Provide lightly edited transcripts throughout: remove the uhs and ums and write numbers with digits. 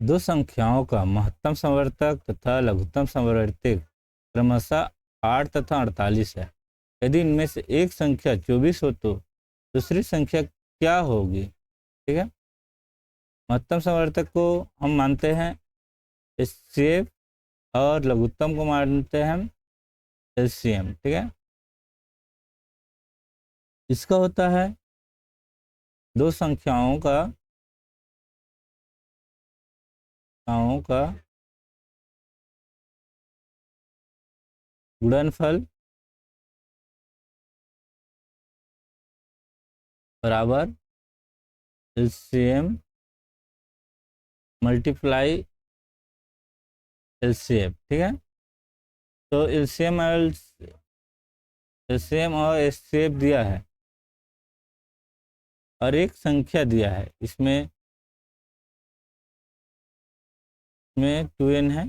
दो संख्याओं का महत्तम समवर्तक तथा लघुत्तम समवर्ती क्रमशः 8 तथा 48 है। यदि इनमें से एक संख्या 24 हो तो दूसरी संख्या क्या होगी? ठीक है, महत्तम समवर्तक को हम मानते हैं एचसीएफ और लघुत्तम को मानते हैं एलसीएम। ठीक है, इसका होता है दो संख्याओं का गुणनफल बराबर एलसीएम मल्टीप्लाई एलसीएफ। ठीक है, तो एलसीएम और एचसीएफ दिया है और एक संख्या दिया है, इसमें 2n है,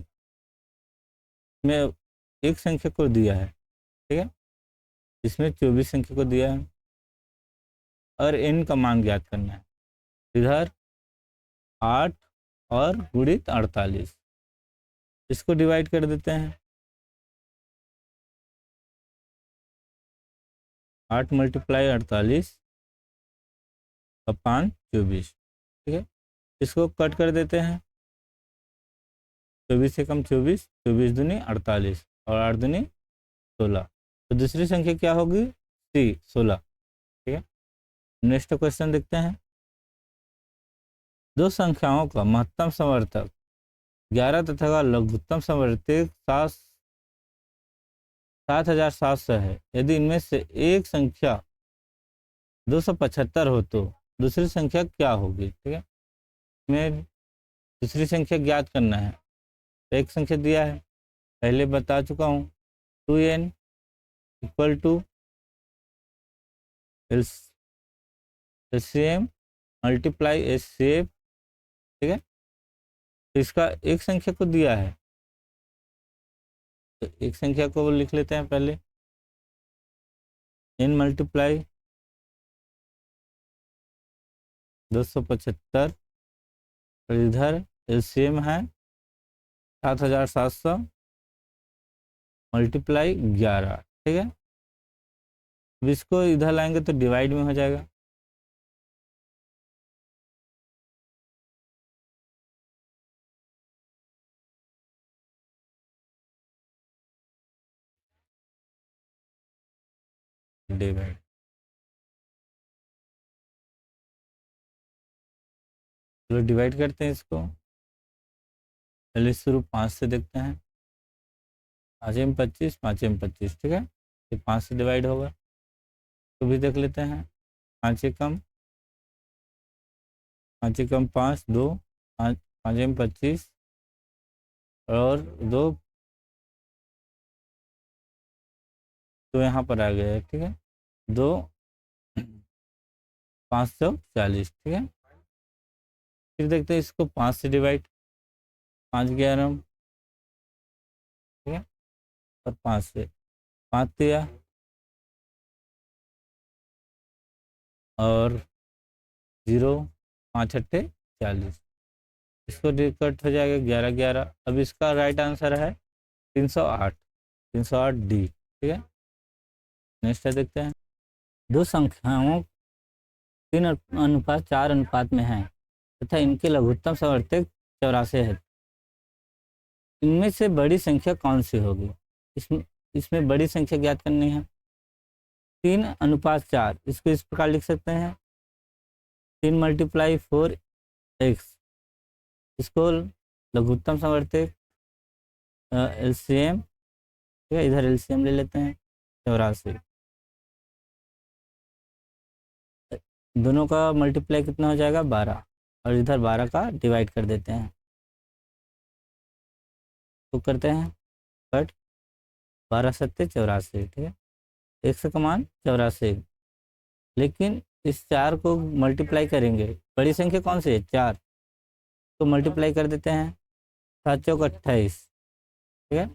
इसमें एक संख्या को दिया है। ठीक है, इसमें 24 संख्या को दिया है और n का मान ज्ञात करना है। इधर 8 और गुणित 48, इसको डिवाइड कर देते हैं। 8 मल्टीप्लाई 48 और 5 24। ठीक है, इसको कट कर देते हैं। 24 से कम 24, 24 दूनी 48 और 8 दूनी 16, तो दूसरी संख्या क्या होगी? सी 16। ठीक है, नेक्स्ट क्वेश्चन देखते हैं। दो संख्याओं का महत्तम समवर्तक 11 तथा लघुत्तम समवर्तक 7700 है। यदि इनमें से एक संख्या 275 हो तो दूसरी संख्या क्या होगी? ठीक है, इसमें दूसरी संख्या ज्ञात करना है। एक संख्या दिया है, पहले बता चुका हूँ, 2n equal to LCM multiply HCF. ठीक है, तो इसका एक संख्या को दिया है, तो एक संख्या को लिख लेते हैं पहले, n मल्टीप्लाई 275 और इधर एलसीएम है 7700 मल्टीप्लाई 11। ठीक है, अब इसको इधर लाएंगे तो डिवाइड में हो जाएगा। डिवाइड, चलो डिवाइड करते हैं इसको। पहले शुरू 5 से देखते हैं। 5 में 25, 5 में 25। ठीक है, ये 5 से डिवाइड होगा, तो भी देख लेते हैं। 5 से कम 5, 2, 5 में 25 और 2 तो यहाँ पर आ गया है। ठीक है, 2 540। ठीक है, फिर देखते हैं इसको 5 से डिवाइड। 5 11, ठीक है, और 5 से 5 दिया और 0, 5 अट्ठे 40, इसको कट हो जाएगा 11 11। अब इसका राइट आंसर है 308, 308 डी। ठीक है, नेक्स्ट है देखते हैं। दो संख्याओं 3:4 अनुपात में हैं तथा इनके लघुत्तम समवर्तक 84 है। इनमें से बड़ी संख्या कौन सी होगी? इसमें बड़ी संख्या ज्ञात करनी है। 3:4, इसको इस प्रकार लिख सकते हैं, 3 मल्टीप्लाई 4x। इसको लघुत्तम समवर्तक एलसीएम, ठीक है, इधर एलसीएम ले लेते हैं 84। दोनों का मल्टीप्लाई कितना हो जाएगा? 12, और इधर 12 का डिवाइड कर देते हैं, तो करते हैं कट। 12 सत्ते 84। ठीक है, एक से कमान 84, लेकिन इस 4 को मल्टीप्लाई करेंगे, बड़ी संख्या कौन सी है? 4, तो मल्टीप्लाई कर देते हैं। 7 चौक 28। ठीक है,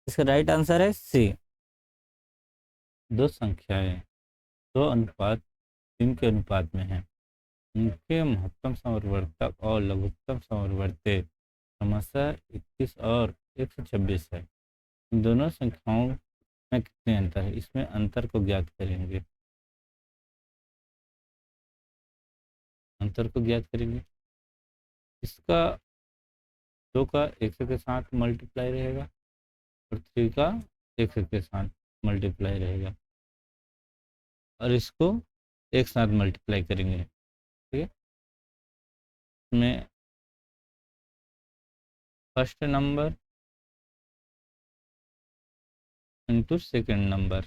इसका राइट आंसर है सी। दो संख्याएं 2:3 के अनुपात में हैं, उनके महत्तम समवर्तक और लघुत्तम समवर्ती क्रमशः 21 और 126 है। इन दोनों संख्याओं में कितने अंतर है, इसमें अंतर को ज्ञात करेंगे। अंतर को ज्ञात करेंगे, इसका 2 का 100 के साथ मल्टीप्लाई रहेगा और 3 का 100 के साथ मल्टीप्लाई रहेगा और इसको एक साथ मल्टीप्लाई करेंगे। ठीक है, इसमें first number into second number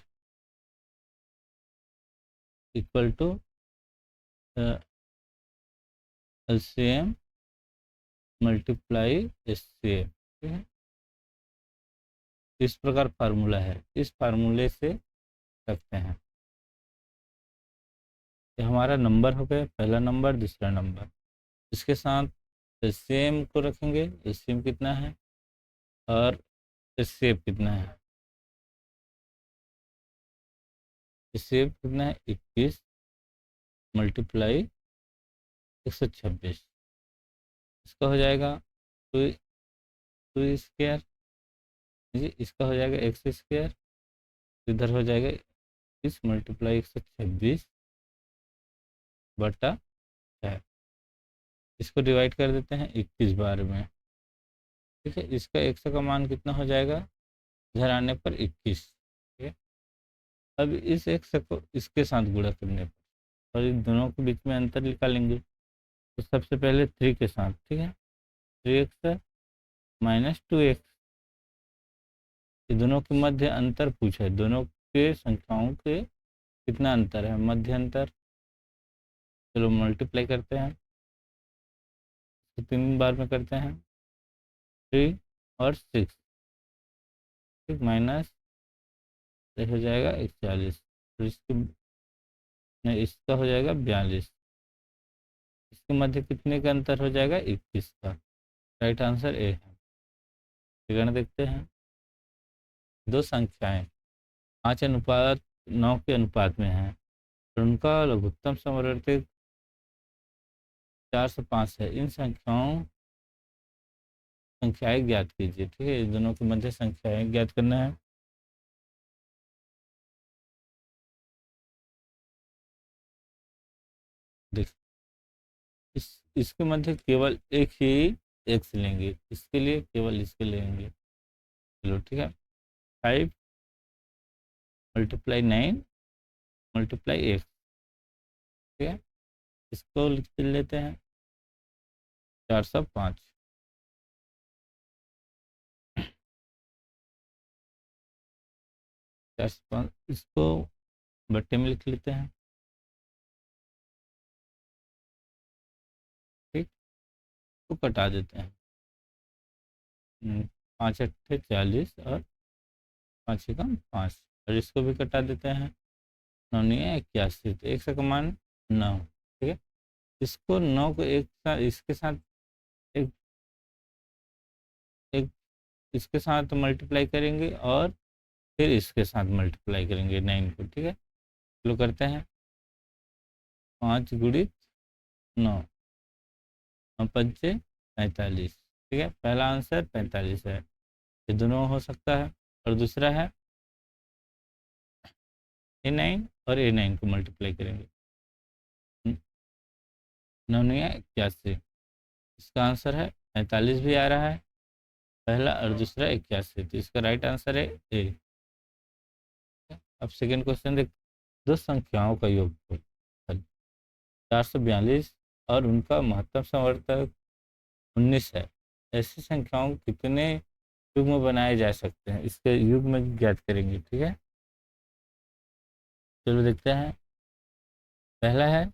equal to LCM multiply SCM। ठीक है, इस प्रकार फार्मूला है, इस फार्मूले से रखते हैं। ये हमारा नंबर हो गया, पहला नंबर दूसरा नंबर, इसके साथ LCM को रखेंगे। LCM कितना है और HCF कितना है, HCF कितना है 21 मल्टीप्लाई 126, इसका हो जाएगा 2 स्क्वायर, इसका हो जाएगा x स्क्वायर, इधर हो जाएगा 21 मल्टीप्लाई 126 बटा 6। इसको डिवाइड कर देते हैं 21 बार में। ठीक है, इसका 100 का मान कितना हो जाएगा, इधर आने पर 21। ठीक है, अब इस 100 को इसके साथ गुणा करने पर और इन दोनों के बीच में अंतर निकालेंगे। तो सबसे पहले 3 के साथ, ठीक है, 3x माइनस 2x, ये दोनों के मध्य अंतर पूछा है, दोनों के संख्याओं के कितना अंतर है, मध्य अंतर। चलो मल्टीप्लाई करते हैं, तो 3 बार में करते हैं, 3 और 6, ठीक, माइनस हो जाएगा 41 और इसके नहीं, इसका हो जाएगा 42, इसके मध्य कितने का अंतर हो जाएगा 21 का। राइट आंसर ए है। विवरण देखते हैं, दो संख्याएं 5:9 के अनुपात में हैं और उनका लघुत्तम समवर्ती 4 से 5 है। इन संख्याएं ज्ञात कीजिए। ठीक है, इन दोनों के मध्य संख्याएं ज्ञात करना है। देख, इसके मध्य केवल एक ही एक्स लेंगे, इसके लिए केवल इसके लेंगे। चलो ठीक है, 5 मल्टीप्लाई 9 मल्टीप्लाई एक्स। ठीक है, इसको लिख लेते हैं 405। इसको बट्टे में लिख लेते हैं। ठीक, तो कटा देते हैं, 5 अट्ठे 40 और 5 एकम 5, और इसको भी कटा देते हैं, 9 9 81, तो 100 का मान 9। ठीक है, इसको 9 को एक साथ इसके साथ एक एक इसके साथ मल्टीप्लाई करेंगे और फिर इसके साथ मल्टीप्लाई करेंगे 9 को। ठीक है, चलो करते हैं, 5 गुणित 9 और 5 45। ठीक है, पहला आंसर 45 है, ये दोनों हो सकता है। और दूसरा है A9 और A9 को मल्टीप्लाई करेंगे, 9 9 81, इसका आंसर है 45 भी आ रहा है पहला और दूसरा 81, तो इसका राइट आंसर है ए। अब सेकेंड क्वेश्चन देख, दो संख्याओं का योग 442 और उनका महत्तम समवर्तक 19 है। ऐसी संख्याओं कितने युग्म बनाए जा सकते हैं, इसके युग्म ज्ञात करेंगे। ठीक है, चलो देखते हैं, पहला है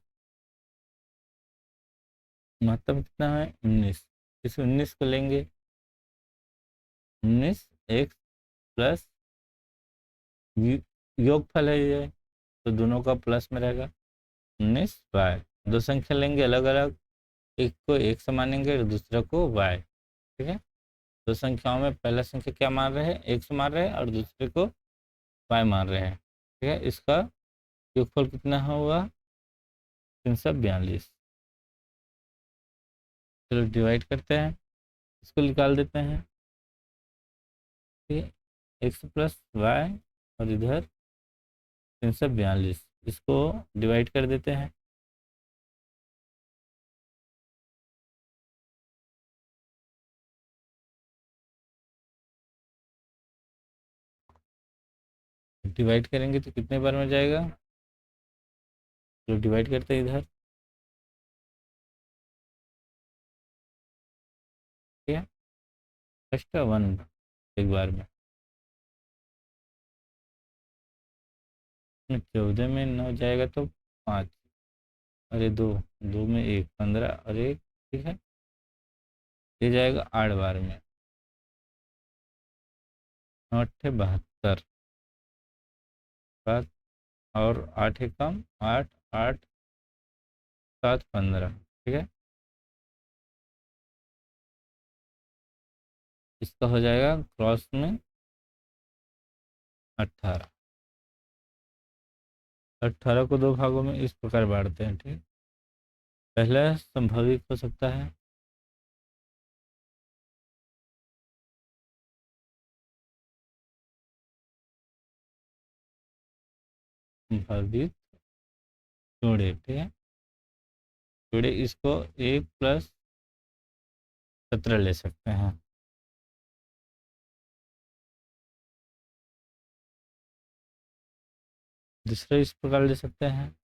महत्तम कितना है 19, इस 19 को लेंगे, 19 x प्लस योगफल है ये, तो दोनों का प्लस में रहेगा 19 y। दो संख्या लेंगे अलग अलग, एक को एक से मानेंगे और दूसरा को y। ठीक है, दो संख्याओं में पहला संख्या क्या मान रहे हैं, एक से मान रहे हैं और दूसरे को y मान रहे हैं। ठीक है, इसका योगफल कितना हुआ 342। चलो डिवाइड करते हैं, इसको निकाल देते हैं, ठीक है, एक्स प्लस वाई और इधर 342, इसको डिवाइड कर देते हैं। डिवाइड करेंगे तो कितने बार में जाएगा, तो डिवाइड करते हैं इधर, ठीक है, एक्स्ट्रा 1 एक बार में। 14 में 9 जाएगा तो 5, अरे 2, 2 में 1, 15 और 1, ठीक है, ये जाएगा 8 बार में, 9 अट्ठे 72 बात, और 8 है कम, 8, 8, 7, 15, ठीक है, इसका हो जाएगा क्रॉस में 18। 18 को दो भागों में इस प्रकार बांटते हैं, ठीक है, पहला संभाविक हो सकता है, संभावित जोड़े, ठीक है, जोड़े, इसको 1+17 ले सकते हैं। दूसरा इस प्रकार ले सकते हैं,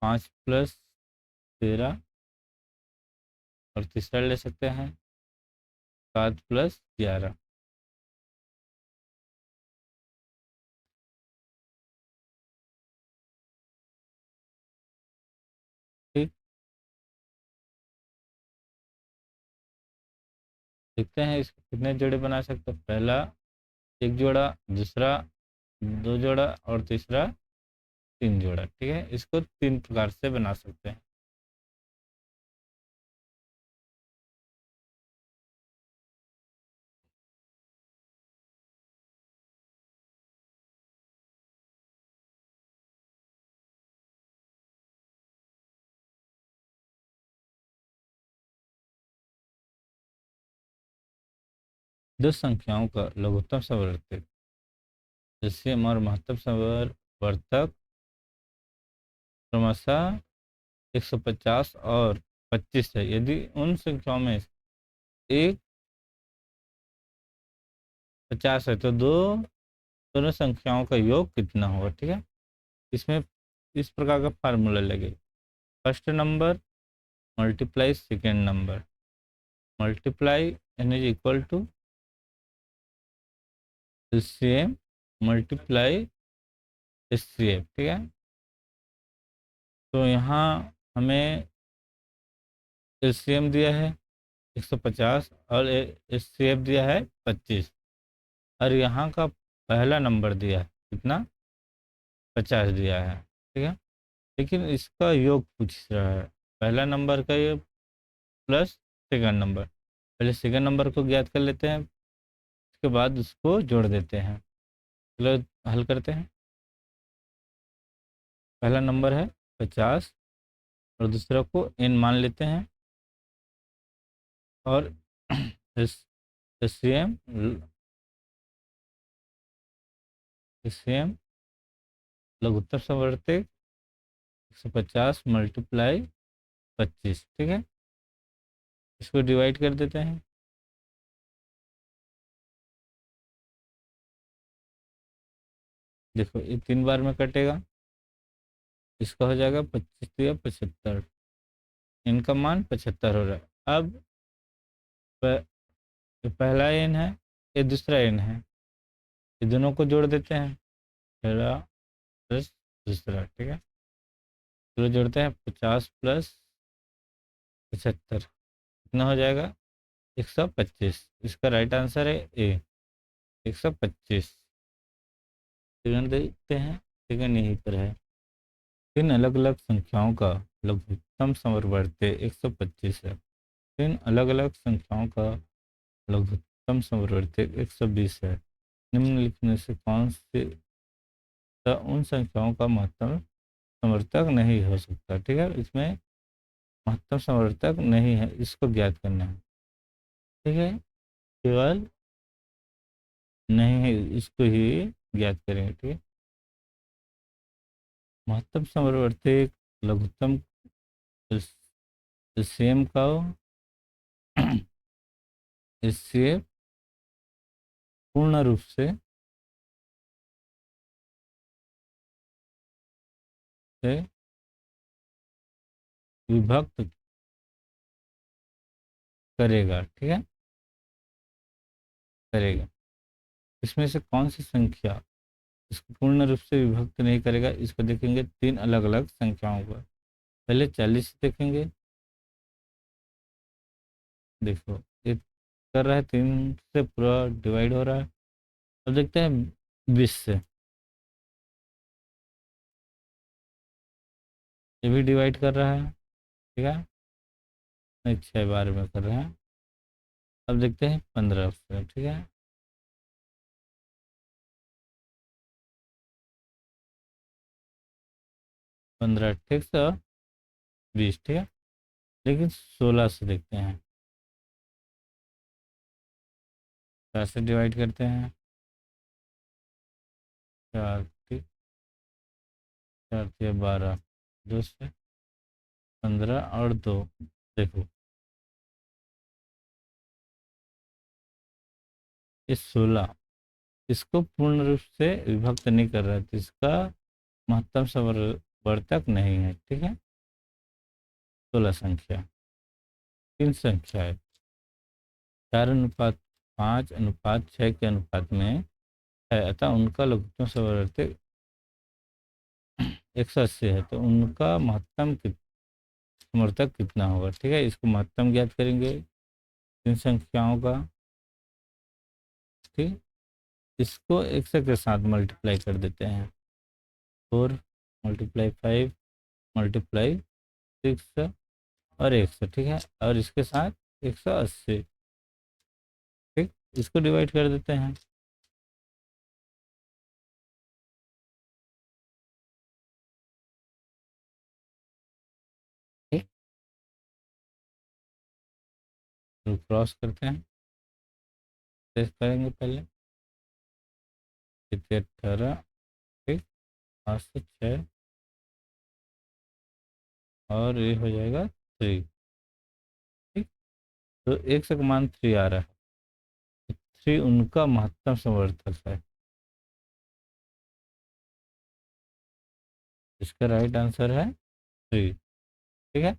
5+13, और तीसरा ले सकते हैं 7+11। ठीक, देखते हैं इसके कितने जोड़े बना सकते हैं, पहला एक जोड़ा, दूसरा 2 जोड़ा और तीसरा 3 जोड़ा, ठीक है, इसको 3 प्रकार से बना सकते हैं। दो संख्याओं का लघुत्तम समवर्तक, LCM और महत्तम समवर्तक क्रमशः 150 और 25 है, यदि उन संख्याओं में एक 50 है तो दोनों संख्याओं का योग कितना होगा, ठीक है, इसमें इस प्रकार का फार्मूला लगे, first number multiply second number, multiply n is equal to LCM multiply HCF, ठीक है, तो यहाँ हमें LCM दिया है 150 और HCF दिया है 25, और यहाँ का पहला नंबर दिया है कितना, 50 दिया है, ठीक है, लेकिन इसका योग पूछ रहा है, पहला नंबर का ये प्लस सेकंड नंबर, पहले सेकंड नंबर को ज्ञात कर लेते हैं, उसके बाद उसको जोड़ देते हैं, चलो हल करते हैं। पहला नंबर है 50 और दूसरा को n मान लेते हैं, और एस एम लघुत्तम समवर्तक 150 मल्टीप्लाई 25, ठीक है, इसको डिवाइड कर देते हैं, देखो ये 3 बार में कटेगा, इसका हो जाएगा 25 या 75, इनका मान 75 हो रहा है। अब ये पहला एन है, ये दूसरा एन है, ये दोनों को जोड़ देते हैं, पहला प्लस दूसरा, ठीक है, चलो जोड़ते हैं, 50+75 कितना हो जाएगा, 125, इसका राइट आंसर है ए, 125। सेकंड देखते हैं, सेकंड यहीं पर है, तीन अलग अलग संख्याओं का लघुत्तम समवर्ती 125 है, तीन अलग अलग संख्याओं का लघुत्तम समवर्ती 120 है, निम्नलिखित से कौन से उन संख्याओं का महत्तम समवर्तक नहीं हो सकता, ठीक है, इसमें महत्तम समवर्तक नहीं है, इसको ज्ञात करना है। ठीक है, केवल नहीं है इसको ही ज्ञात करेंगे। ठीक है, महत्तम समवर्तक लघुत्तम एलसीएम का इससे पूर्ण रूप से विभक्त करेगा। ठीक है, करेगा। इसमें से कौन सी संख्या इसको पूर्ण रूप से विभक्त नहीं करेगा, इसको देखेंगे तीन अलग अलग संख्याओं पर। पहले 40 देखेंगे। देखो, ये कर रहा है 3 से पूरा डिवाइड हो रहा है। अब देखते हैं 20 से, ये भी डिवाइड कर रहा है। ठीक है, नहीं 6 बार में कर रहा है। अब देखते हैं 15 से। ठीक है, 15 ठीक से और 20। ठीक है, लेकिन 16 से देखते हैं, 4 से डिवाइड करते हैं। 4 ठीक, 4 से 12, 2 से 15 और 2। देखो, इस 16 इसको पूर्ण रूप से विभक्त नहीं कर रहा है, तो इसका महत्तम समवर्तक नहीं है। ठीक है, 16 संख्या, 3 संख्या है, 4:5:6 के अनुपात में है, अतः उनका लघुत्तम समवर्तक 180 है, तो उनका महत्तम समवर्तक कितना होगा। ठीक है, इसको महत्तम ज्ञात करेंगे 3 संख्याओं का। ठीक, इसको 100 के साथ मल्टीप्लाई कर देते हैं। 4 × 5 × 6 और 100। ठीक है, और इसके साथ 180। ठीक, इसको डिवाइड कर देते हैं। ठीक, तो क्रॉस करते हैं, टेस्ट करेंगे पहले। कितने 18। ठीक, 5 से 6 और ये हो जाएगा 3। ठीक, तो 100 का मान 3 आ रहा है, तो 3 उनका महत्तम समर्थक है। इसका राइट आंसर है 3। ठीक है।